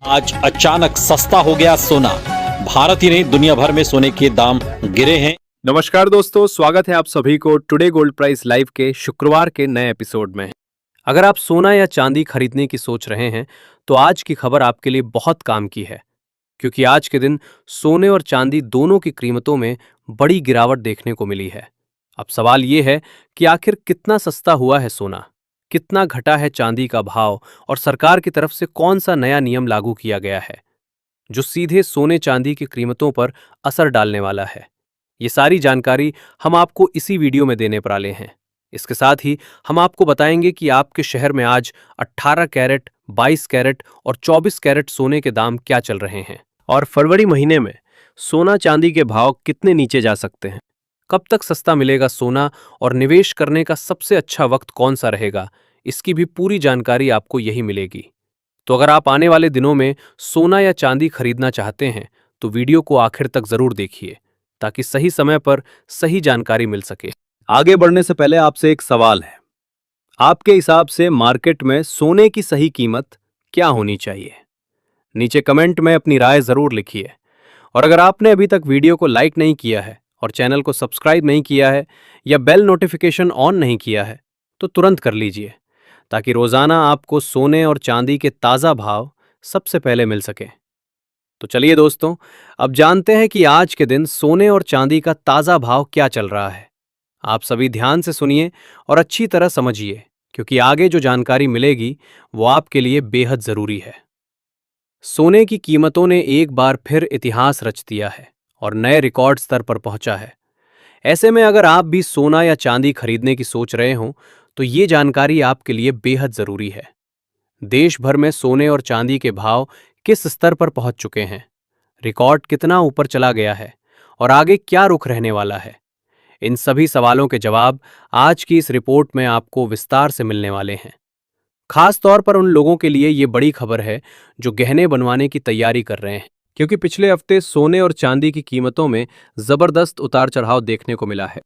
आज अचानक सस्ता हो गया सोना। भारत ही नहीं दुनिया भर में सोने के दाम गिरे हैं। नमस्कार दोस्तों, स्वागत है आप सभी को टुडे गोल्ड प्राइस लाइव के शुक्रवार के नए एपिसोड में। अगर आप सोना या चांदी खरीदने की सोच रहे हैं तो आज की खबर आपके लिए बहुत काम की है, क्योंकि आज के दिन सोने और चांदी दोनों की कीमतों में बड़ी गिरावट देखने को मिली है। अब सवाल ये है कि आखिर कितना सस्ता हुआ है सोना, कितना घटा है चांदी का भाव और सरकार की तरफ से कौन सा नया नियम लागू किया गया है जो सीधे सोने चांदी की कीमतों पर असर डालने वाला है। ये सारी जानकारी हम आपको इसी वीडियो में देने वाले हैं। इसके साथ ही हम आपको बताएंगे कि आपके शहर में आज 18 कैरेट, 22 कैरेट और 24 कैरेट सोने के दाम क्या चल रहे हैं और फरवरी महीने में सोना चांदी के भाव कितने नीचे जा सकते हैं। कब तक सस्ता मिलेगा सोना और निवेश करने का सबसे अच्छा वक्त कौन सा रहेगा, इसकी भी पूरी जानकारी आपको यही मिलेगी। तो अगर आप आने वाले दिनों में सोना या चांदी खरीदना चाहते हैं तो वीडियो को आखिर तक जरूर देखिए, ताकि सही समय पर सही जानकारी मिल सके। आगे बढ़ने से पहले आपसे एक सवाल है, आपके हिसाब से मार्केट में सोने की सही कीमत क्या होनी चाहिए? नीचे कमेंट में अपनी राय जरूर लिखिए। और अगर आपने अभी तक वीडियो को लाइक नहीं किया है और चैनल को सब्सक्राइब नहीं किया है या बेल नोटिफिकेशन ऑन नहीं किया है तो तुरंत कर लीजिए, ताकि रोजाना आपको सोने और चांदी के ताज़ा भाव सबसे पहले मिल सके। तो चलिए दोस्तों, अब जानते हैं कि आज के दिन सोने और चांदी का ताज़ा भाव क्या चल रहा है। आप सभी ध्यान से सुनिए और अच्छी तरह समझिए, क्योंकि आगे जो जानकारी मिलेगी वो आपके लिए बेहद जरूरी है। सोने की कीमतों ने एक बार फिर इतिहास रच दिया है और नए रिकॉर्ड स्तर पर पहुंचा है। ऐसे में अगर आप भी सोना या चांदी खरीदने की सोच रहे हों तो ये जानकारी आपके लिए बेहद जरूरी है। देश भर में सोने और चांदी के भाव किस स्तर पर पहुंच चुके हैं, रिकॉर्ड कितना ऊपर चला गया है और आगे क्या रुख रहने वाला है, इन सभी सवालों के जवाब आज की इस रिपोर्ट में आपको विस्तार से मिलने वाले हैं। खास तौर पर उन लोगों के लिए ये बड़ी खबर है जो गहने बनवाने की तैयारी कर रहे हैं, क्योंकि पिछले हफ्ते सोने और चांदी की कीमतों में जबरदस्त उतार चढ़ाव देखने को मिला है।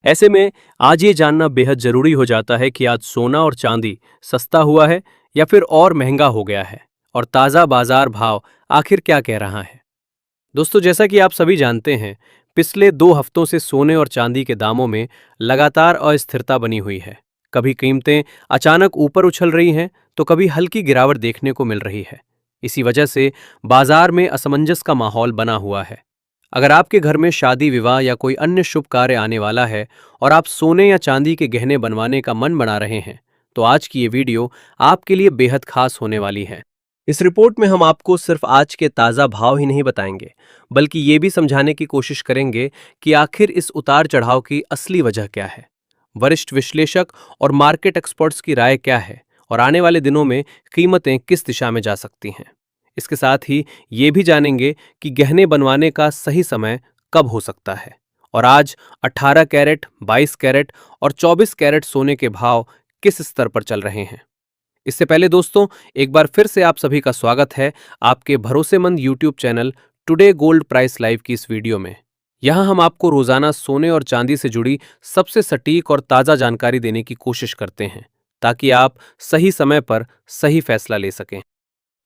ऐसे में आज ये जानना बेहद जरूरी हो जाता है कि आज सोना और चांदी सस्ता हुआ है या फिर और महंगा हो गया है, और ताज़ा बाजार भाव आखिर क्या कह रहा है। दोस्तों, जैसा कि आप सभी जानते हैं, पिछले 2 हफ्तों से सोने और चांदी के दामों में लगातार अस्थिरता बनी हुई है। कभी कीमतें अचानक ऊपर उछल रही हैं तो कभी हल्की गिरावट देखने को मिल रही है। इसी वजह से बाजार में असमंजस का माहौल बना हुआ है। अगर आपके घर में शादी, विवाह या कोई अन्य शुभ कार्य आने वाला है और आप सोने या चांदी के गहने बनवाने का मन बना रहे हैं तो आज की ये वीडियो आपके लिए बेहद खास होने वाली है। इस रिपोर्ट में हम आपको सिर्फ आज के ताज़ा भाव ही नहीं बताएंगे, बल्कि ये भी समझाने की कोशिश करेंगे कि आखिर इस उतार चढ़ाव की असली वजह क्या है, वरिष्ठ विश्लेषक और मार्केट एक्सपर्ट्स की राय क्या है और आने वाले दिनों में कीमतें किस दिशा में जा सकती हैं। इसके साथ ही ये भी जानेंगे कि गहने बनवाने का सही समय कब हो सकता है और आज 18 कैरेट, 22 कैरेट और 24 कैरेट सोने के भाव किस स्तर पर चल रहे हैं। इससे पहले दोस्तों, एक बार फिर से आप सभी का स्वागत है आपके भरोसेमंद YouTube channel today gold price live की इस वीडियो में। यहाँ हम आपको रोजाना सोने और चांदी से जुड़ी सबसे सटीक और ताज़ा जानकारी देने की कोशिश करते हैं, ताकि आप सही समय पर सही फैसला ले सकें।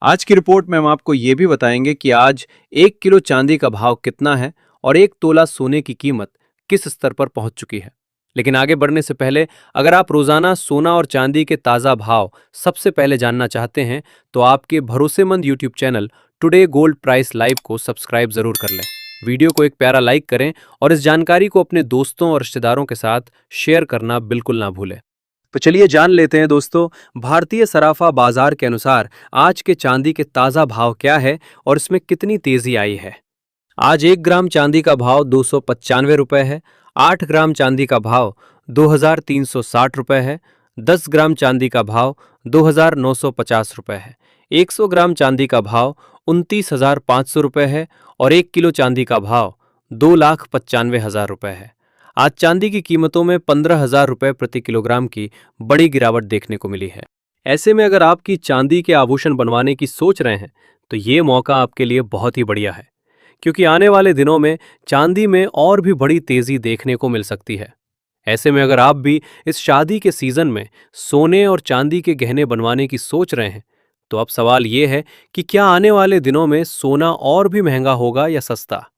आज की रिपोर्ट में हम आपको ये भी बताएंगे कि आज 1 किलो चांदी का भाव कितना है और 1 तोला सोने की कीमत किस स्तर पर पहुंच चुकी है। लेकिन आगे बढ़ने से पहले, अगर आप रोजाना सोना और चांदी के ताज़ा भाव सबसे पहले जानना चाहते हैं तो आपके भरोसेमंद YouTube channel today gold price live को सब्सक्राइब जरूर कर लें। वीडियो को एक प्यारा लाइक करें और इस जानकारी को अपने दोस्तों और रिश्तेदारों के साथ शेयर करना बिल्कुल ना भूलें। तो चलिए जान लेते हैं दोस्तों, भारतीय सराफा बाजार के अनुसार आज के चांदी के ताज़ा भाव क्या है और इसमें कितनी तेजी आई है। आज 1 ग्राम चांदी का भाव 295 रुपये है, 8 ग्राम चांदी का भाव 2360 रुपये है, 10 ग्राम चांदी का भाव 2950 रुपये है, 100 ग्राम चांदी का भाव 29,500 रुपये है और 1 किलो चांदी का भाव 2,95,000 रुपये है। आज चांदी की कीमतों में 15,000 रुपये प्रति किलोग्राम की बड़ी गिरावट देखने को मिली है। ऐसे में अगर आपकी चांदी के आभूषण बनवाने की सोच रहे हैं तो ये मौका आपके लिए बहुत ही बढ़िया है, क्योंकि आने वाले दिनों में चांदी में और भी बड़ी तेजी देखने को मिल सकती है। ऐसे में अगर आप भी इस शादी के सीजन में सोने और चांदी के गहने बनवाने की सोच रहे हैं तो अब सवाल ये है कि क्या आने वाले दिनों में सोना और भी महंगा होगा या सस्ता?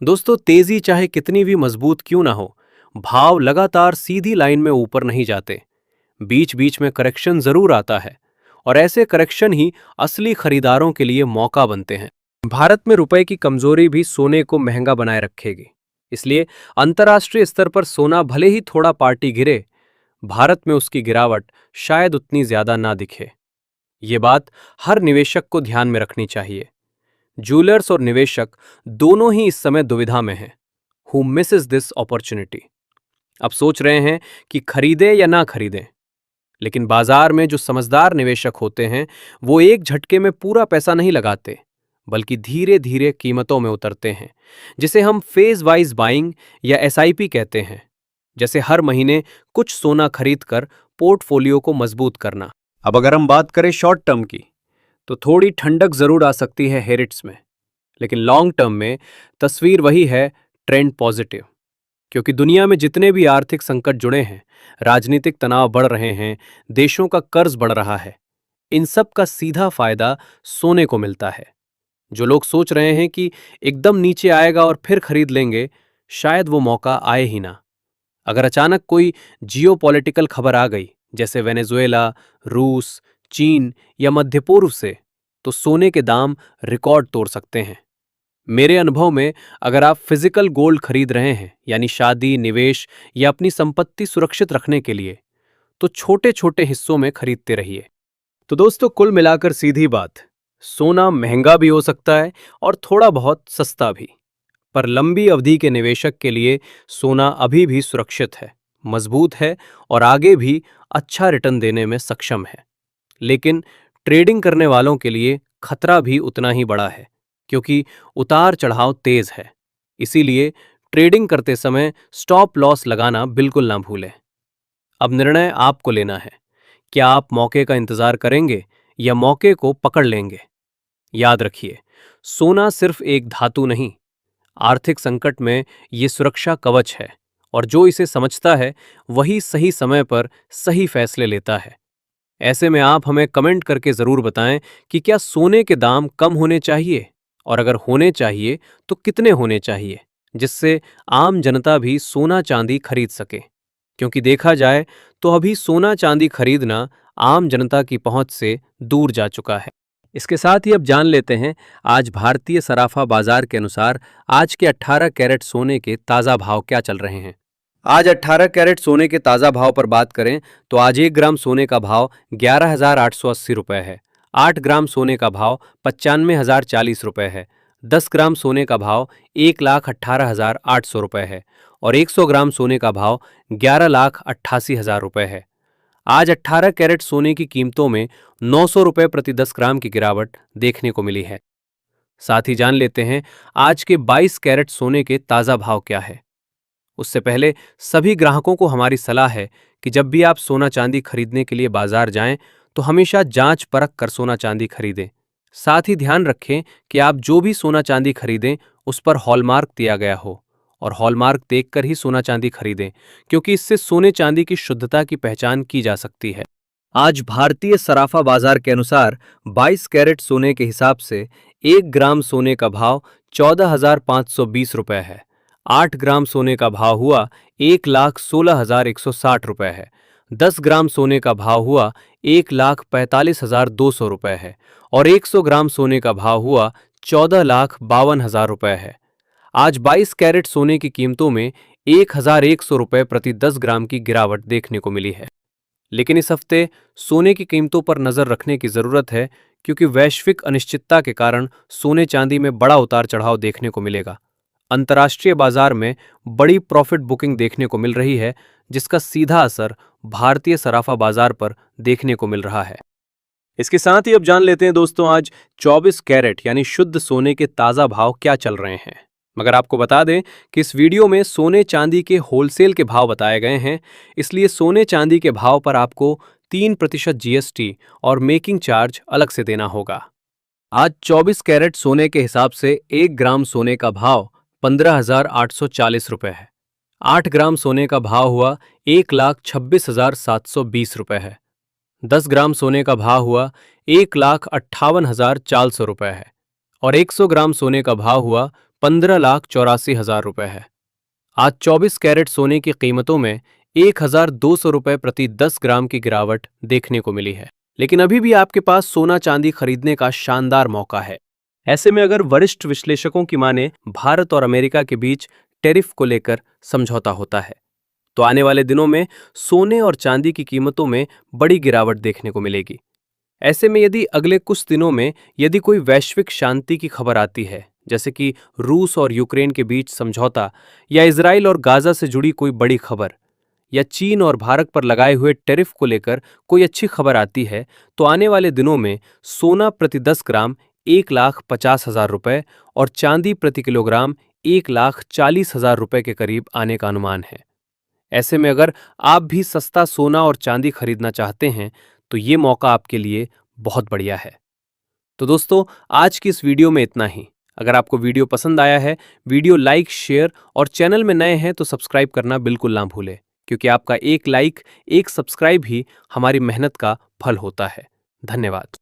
दोस्तों, तेजी चाहे कितनी भी मजबूत क्यों ना हो, भाव लगातार सीधी लाइन में ऊपर नहीं जाते। बीच बीच में करेक्शन जरूर आता है, और ऐसे करेक्शन ही असली खरीदारों के लिए मौका बनते हैं। भारत में रुपए की कमजोरी भी सोने को महंगा बनाए रखेगी। इसलिए अंतर्राष्ट्रीय स्तर पर सोना भले ही थोड़ा पार्टी गिरे, भारत में उसकी गिरावट शायद उतनी ज्यादा ना दिखे। ये बात हर निवेशक को ध्यान में रखनी चाहिए। ज्वेलर्स और निवेशक दोनों ही इस समय दुविधा में हैं। Who Mrs this opportunity? अब सोच रहे हैं कि खरीदें या ना खरीदें। लेकिन बाजार में जो समझदार निवेशक होते हैं, वो एक झटके में पूरा पैसा नहीं लगाते, बल्कि धीरे धीरे कीमतों में उतरते हैं, जिसे हम फेज वाइज बाइंग या एसआईपी कहते हैं। जैसे हर महीने कुछ सोना खरीदकर पोर्टफोलियो को मजबूत करना। अब अगर हम बात करें शॉर्ट टर्म की, तो थोड़ी ठंडक जरूर आ सकती है हेरिट्स में, लेकिन लॉन्ग टर्म में तस्वीर वही है, ट्रेंड पॉजिटिव। क्योंकि दुनिया में जितने भी आर्थिक संकट जुड़े हैं, राजनीतिक तनाव बढ़ रहे हैं, देशों का कर्ज बढ़ रहा है, इन सब का सीधा फायदा सोने को मिलता है। जो लोग सोच रहे हैं कि एकदम नीचे आएगा और फिर खरीद लेंगे, शायद वो मौका आए ही ना। अगर अचानक कोई जियोपॉलिटिकल खबर आ गई, जैसे वेनेजुएला, रूस, चीन या मध्य पूर्व से, तो सोने के दाम रिकॉर्ड तोड़ सकते हैं। मेरे अनुभव में अगर आप फिजिकल गोल्ड खरीद रहे हैं, यानी शादी, निवेश या अपनी संपत्ति सुरक्षित रखने के लिए, तो छोटे छोटे हिस्सों में खरीदते रहिए। तो दोस्तों, कुल मिलाकर सीधी बात, सोना महंगा भी हो सकता है और थोड़ा बहुत सस्ता भी। पर लंबी अवधि के निवेशक के लिए सोना अभी भी सुरक्षित है, मजबूत है और आगे भी अच्छा रिटर्न देने में सक्षम है। लेकिन ट्रेडिंग करने वालों के लिए खतरा भी उतना ही बड़ा है, क्योंकि उतार चढ़ाव तेज है। इसीलिए ट्रेडिंग करते समय स्टॉप लॉस लगाना बिल्कुल ना भूलें। अब निर्णय आपको लेना है, क्या आप मौके का इंतजार करेंगे या मौके को पकड़ लेंगे। याद रखिए, सोना सिर्फ एक धातु नहीं, आर्थिक संकट में ये सुरक्षा कवच है, और जो इसे समझता है वही सही समय पर सही फैसले लेता है। ऐसे में आप हमें कमेंट करके जरूर बताएं कि क्या सोने के दाम कम होने चाहिए, और अगर होने चाहिए तो कितने होने चाहिए, जिससे आम जनता भी सोना चांदी खरीद सके। क्योंकि देखा जाए तो अभी सोना चांदी खरीदना आम जनता की पहुंच से दूर जा चुका है। इसके साथ ही अब जान लेते हैं आज भारतीय सराफा बाजार के अनुसार आज के 18 कैरेट सोने के ताज़ा भाव क्या चल रहे हैं। आज 18 कैरेट सोने के ताज़ा भाव पर बात करें तो आज 1 ग्राम सोने का भाव 11,880 रुपये है। 8 ग्राम सोने का भाव 95,040 रुपये है। 10 ग्राम सोने का भाव 1,18,800 रुपये है और 100 ग्राम सोने का भाव 11,88,000 रुपये है। आज 18 कैरेट सोने की कीमतों में 900 रुपये प्रति 10 ग्राम की गिरावट देखने को मिली है। साथ ही जान लेते हैं आज के 22 कैरेट सोने के ताज़ा भाव क्या है। उससे पहले सभी ग्राहकों को हमारी सलाह है कि जब भी आप सोना चांदी खरीदने के लिए बाजार जाएं तो हमेशा जांच परख कर सोना चांदी खरीदें। साथ ही ध्यान रखें कि आप जो भी सोना चांदी खरीदें उस पर हॉलमार्क दिया गया हो, और हॉलमार्क देखकर ही सोना चांदी खरीदें, क्योंकि इससे सोने चांदी की शुद्धता की पहचान की जा सकती है। आज भारतीय सराफा बाजार के अनुसार 22 कैरेट सोने के हिसाब से 1 ग्राम सोने का भाव 14,520 रुपये है। 8 ग्राम सोने का भाव हुआ 1,16,160 रुपये है। 10 ग्राम सोने का भाव हुआ 1,45,200 रुपये है और 100 ग्राम सोने का भाव हुआ 14,52,000 रुपये है। आज 22 कैरेट सोने की कीमतों में 1,100 रुपये प्रति 10 ग्राम की गिरावट देखने को मिली है। लेकिन इस हफ्ते सोने की कीमतों पर नजर रखने की जरूरत है, क्योंकि वैश्विक अनिश्चितता के कारण सोने चांदी में बड़ा उतार चढ़ाव देखने को मिलेगा। अंतर्राष्ट्रीय बाजार में बड़ी प्रॉफिट बुकिंग देखने को मिल रही है, जिसका सीधा असर भारतीय सराफा बाजार पर देखने को मिल रहा है। इसके साथ ही अब जान लेते हैं दोस्तों आज 24 कैरेट यानी शुद्ध सोने के ताज़ा भाव क्या चल रहे हैं। मगर आपको बता दें कि इस वीडियो में सोने चांदी के होलसेल के भाव बताए गए हैं, इसलिए सोने चांदी के भाव पर आपको 3% जीएसटी और मेकिंग चार्ज अलग से देना होगा। आज 24 कैरेट सोने के हिसाब से 1 ग्राम सोने का भाव 15,840 रुपये है। 8 ग्राम सोने का भाव हुआ 1,26,720 रुपये है। 10 ग्राम सोने का भाव हुआ 1,58,400 रुपए है और 100 ग्राम सोने का भाव हुआ 15,84,000 रुपए है। आज 24 कैरेट सोने की कीमतों में 1,200 रुपए प्रति 10 ग्राम की गिरावट देखने को मिली है। लेकिन अभी भी आपके पास सोना चांदी खरीदने का शानदार मौका है। ऐसे में अगर वरिष्ठ विश्लेषकों की माने भारत और अमेरिका के बीच टैरिफ को लेकर समझौता होता है तो आने वाले दिनों में सोने और चांदी की कीमतों में बड़ी गिरावट देखने को मिलेगी। ऐसे में यदि अगले कुछ दिनों में यदि कोई वैश्विक शांति की खबर आती है, जैसे कि रूस और यूक्रेन के बीच समझौता या इजराइल और गाजा से जुड़ी कोई बड़ी खबर या चीन और भारत पर लगाए हुए टैरिफ को लेकर कोई अच्छी खबर आती है, तो आने वाले दिनों में सोना प्रति 10 ग्राम 1,50,000 रुपए और चांदी प्रति किलोग्राम 1,40,000 रुपए के करीब आने का अनुमान है। ऐसे में अगर आप भी सस्ता सोना और चांदी खरीदना चाहते हैं तो ये मौका आपके लिए बहुत बढ़िया है। तो दोस्तों, आज की इस वीडियो में इतना ही। अगर आपको वीडियो पसंद आया है, वीडियो लाइक, शेयर और चैनल में नए हैं तो सब्सक्राइब करना बिल्कुल ना भूलें, क्योंकि आपका एक लाइक, एक सब्सक्राइब ही हमारी मेहनत का फल होता है। धन्यवाद।